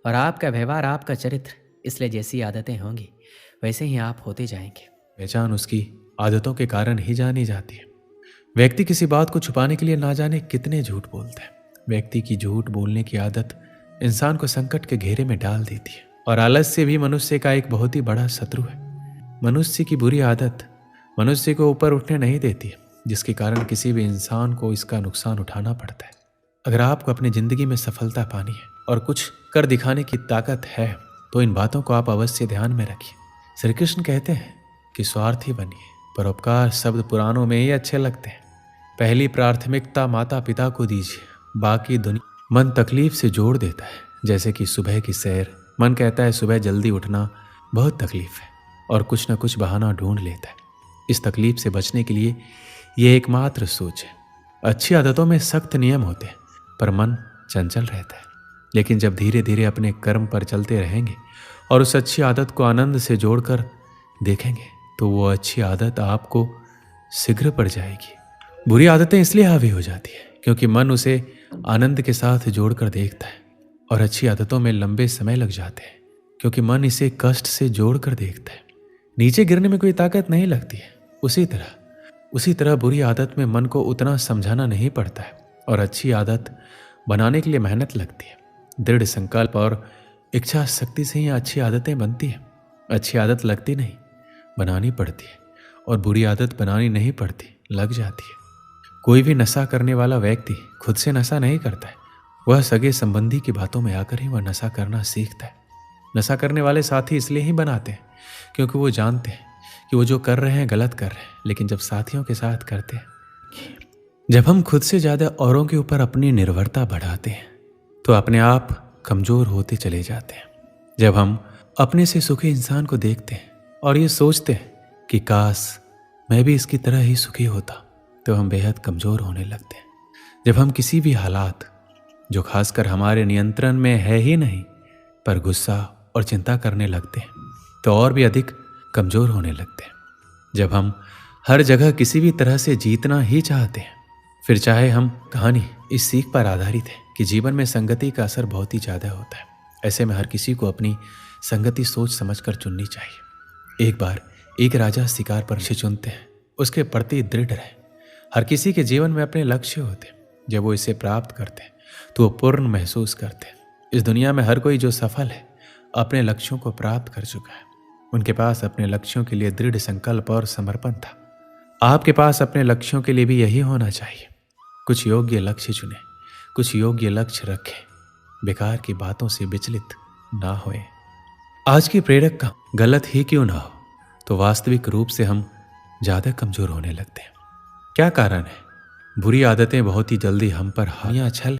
और आपका व्यवहार, आपका चरित्र, इसलिए जैसी आदतें होंगी वैसे ही आप होते जाएंगे। पहचान उसकी आदतों के कारण ही जानी जाती है। व्यक्ति किसी बात को छुपाने के लिए ना जाने कितने झूठ बोलता है। व्यक्ति की झूठ बोलने की आदत इंसान को संकट के घेरे में डाल देती है और आलस्य भी मनुष्य का एक बहुत ही बड़ा शत्रु है। मनुष्य की बुरी आदत मनुष्य को ऊपर उठने नहीं देती है, जिसके कारण किसी भी इंसान को इसका नुकसान उठाना पड़ता है। अगर आपको अपनी जिंदगी में सफलता पानी है और कुछ कर दिखाने की ताकत है तो इन बातों को आप अवश्य ध्यान में रखिए। श्री कृष्ण कहते हैं कि स्वार्थी बनिए, परोपकार शब्द पुराणों में ही अच्छे लगते हैं। पहली प्राथमिकता माता पिता को दीजिए, बाकी दुनिया। मन तकलीफ से जोड़ देता है, जैसे कि सुबह की सैर। मन कहता है सुबह जल्दी उठना बहुत तकलीफ है और कुछ न कुछ बहाना ढूंढ लेता है। इस तकलीफ से बचने के लिए ये एकमात्र सोच है। अच्छी आदतों में सख्त नियम होते हैं पर मन चंचल रहता है। लेकिन जब धीरे धीरे अपने कर्म पर चलते रहेंगे और उस अच्छी आदत को आनंद से जोड़कर देखेंगे तो वो अच्छी आदत आपको शीघ्र पड़ जाएगी। बुरी आदतें इसलिए हावी हो जाती है क्योंकि मन उसे आनंद के साथ जोड़कर देखता है, और अच्छी आदतों में लंबे समय लग जाते हैं क्योंकि मन इसे कष्ट से जोड़कर देखता है। नीचे गिरने में कोई ताकत नहीं लगती है। उसी तरह बुरी आदत में मन को उतना समझाना नहीं पड़ता है और अच्छी आदत बनाने के लिए मेहनत लगती है। दृढ़ संकल्प और इच्छा शक्ति से ही अच्छी आदतें बनती हैं। अच्छी आदत लगती नहीं, बनानी पड़ती है, और बुरी आदत बनानी नहीं पड़ती, लग जाती है। कोई भी नशा करने वाला व्यक्ति खुद से नशा नहीं करता है, वह सगे संबंधी की बातों में आकर ही वह नशा करना सीखता है। नशा करने वाले साथी इसलिए ही बनाते हैं क्योंकि वो जानते हैं कि वो जो कर रहे हैं गलत कर रहे हैं, लेकिन जब साथियों के साथ करते हैं, जब हम खुद से ज़्यादा औरों के ऊपर अपनी निर्भरता बढ़ाते हैं तो अपने आप कमज़ोर होते चले जाते हैं। जब हम अपने से सुखी इंसान को देखते हैं और ये सोचते हैं कि काश मैं भी इसकी तरह ही सुखी होता, तो हम बेहद कमज़ोर होने लगते हैं। जब हम किसी भी हालात जो खासकर हमारे नियंत्रण में है ही नहीं पर गुस्सा और चिंता करने लगते हैं तो और भी अधिक कमज़ोर होने लगते हैं। जब हम हर जगह किसी भी तरह से जीतना ही चाहते हैं, फिर चाहे हम कहानी इस सीख पर आधारित है कि जीवन में संगति का असर बहुत ही ज़्यादा होता है। ऐसे में हर किसी को अपनी संगति सोच समझकर चुननी चाहिए। एक बार एक राजा शिकार पर से चुनते हैं, उसके प्रति दृढ़ रहे। हर किसी के जीवन में अपने लक्ष्य होते हैं। जब वो इसे प्राप्त करते हैं तो वो पूर्ण महसूस करते हैं। इस दुनिया में हर कोई जो सफल है अपने लक्ष्यों को प्राप्त कर चुका है। उनके पास अपने लक्ष्यों के लिए दृढ़ संकल्प और समर्पण था। आपके पास अपने लक्ष्यों के लिए भी यही होना चाहिए। कुछ योग्य लक्ष्य चुनें, कुछ योग्य लक्ष्य रखें, बेकार की बातों से विचलित ना होए। आज की प्रेरक का गलत ही क्यों ना हो तो वास्तविक रूप से हम ज़्यादा कमज़ोर होने लगते हैं। क्या कारण है? बुरी आदतें बहुत ही जल्दी हम पर हावी छल